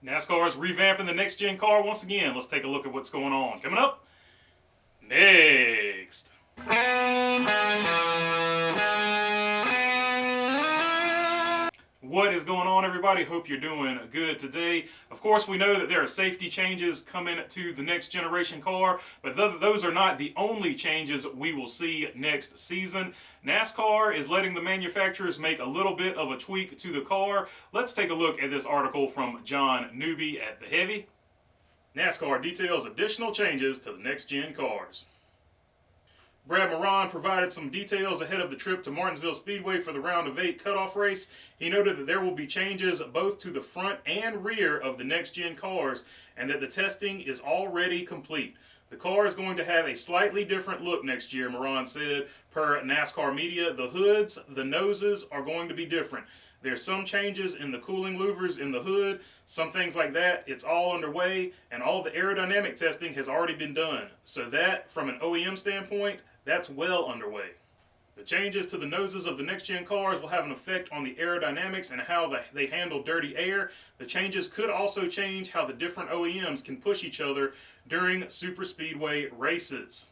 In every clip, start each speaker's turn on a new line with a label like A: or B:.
A: NASCAR is revamping the next-gen car once again. Let's take a look at what's going on. Coming up next. What is going on, everybody? Hope you're doing good today. Of course, we know that there are safety changes coming to the next generation car, but those are not the only changes we will see next season. NASCAR is letting the manufacturers make a little bit of a tweak to the car. Let's take a look at this article from John Newby at The Heavy. NASCAR details additional changes to the next-gen cars. Brad Moran provided some details ahead of the trip to Martinsville Speedway for the round of 8 cutoff race. He noted that there will be changes both to the front and rear of the next-gen cars and that the testing is already complete. The car is going to have a slightly different look next year, Moran said, per NASCAR Media. The hoods, the noses are going to be different. There's some changes in the cooling louvers in the hood, some things like that. It's all underway, and all the aerodynamic testing has already been done. So that, from an OEM standpoint, that's well underway. The changes to the noses of the next-gen cars will have an effect on the aerodynamics and how they handle dirty air. The changes could also change how the different OEMs can push each other during superspeedway races.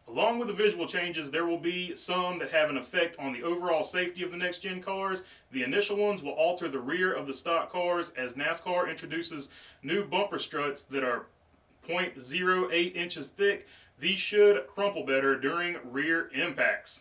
A: Along with the visual changes, there will be some that have an effect on the overall safety of the next-gen cars. The initial ones will alter the rear of the stock cars as NASCAR introduces new bumper struts that are 0.08 inches thick. These should crumple better during rear impacts.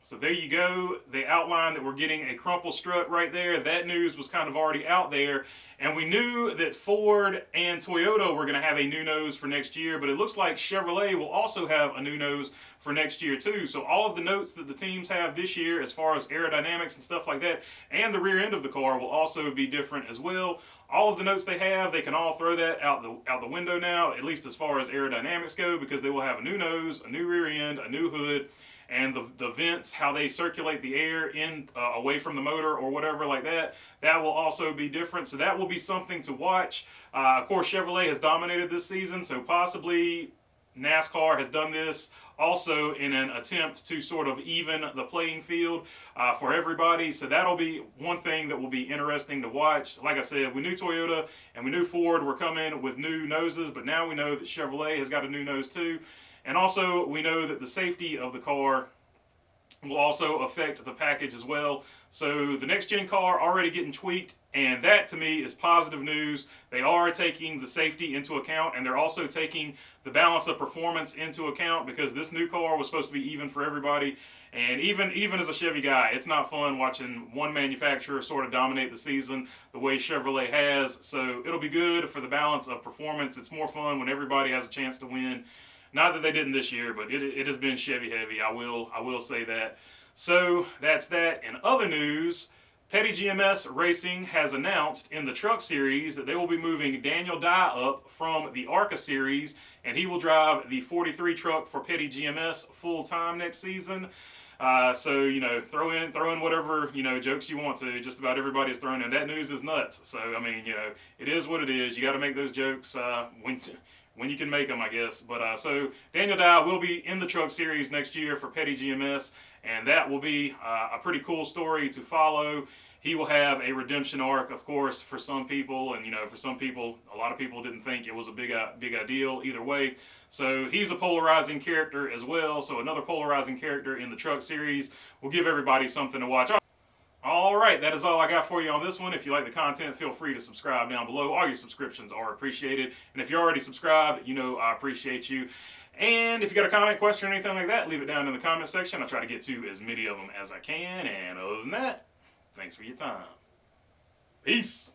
A: So there you go. They outlined that we're getting a crumple strut right there. That news was kind of already out there. And we knew that Ford and Toyota were going to have a new nose for next year, but it looks like Chevrolet will also have a new nose for next year too. So all of the notes that the teams have this year as far as aerodynamics and stuff like that, and the rear end of the car will also be different as well. All of the notes they have, they can all throw that out the window now, at least as far as aerodynamics go, because they will have a new nose, a new rear end, a new hood, and the vents, how they circulate the air in away from the motor or whatever like that, that will also be different. So that will be something to watch. Of course, Chevrolet has dominated this season, so possibly NASCAR has done this also in an attempt to sort of even the playing field for everybody. So that'll be one thing that will be interesting to watch. Like I said, we knew Toyota and we knew Ford were coming with new noses, but now we know that Chevrolet has got a new nose too. And also, we know that the safety of the car will also affect the package as well. So the next-gen car already getting tweaked, and that to me is positive news. They are taking the safety into account, and they're also taking the balance of performance into account, because this new car was supposed to be even for everybody. And even as a Chevy guy, it's not fun watching one manufacturer sort of dominate the season the way Chevrolet has. So it'll be good for the balance of performance. It's more fun when everybody has a chance to win. Not that they didn't this year, but it has been Chevy heavy. I will say that. So that's that. In other news, Petty GMS Racing has announced in the Truck Series that they will be moving Daniel Dye up from the ARCA Series, and he will drive the 43 truck for Petty GMS full time next season. So, you know, throw in whatever, you know, jokes you want to. Just about everybody's throwing in. That news is nuts. So, I mean, you know, it is what it is. You got to make those jokes when you can make them, I guess. But so Daniel Dye will be in the Truck Series next year for Petty GMS, and that will be a pretty cool story to follow. He will have a redemption arc, of course, for some people, and you know, for some people, a lot of people didn't think it was a big deal either way. So he's a polarizing character as well. So another polarizing character in the Truck Series will give everybody something to watch. All right, that is all I got for you on this one. If you like the content, feel free to subscribe down below. All your subscriptions are appreciated. And if you're already subscribed, you know I appreciate you. And if you got a comment, question, or anything like that, leave it down in the comment section. I'll try to get to as many of them as I can. And other than that, thanks for your time. Peace.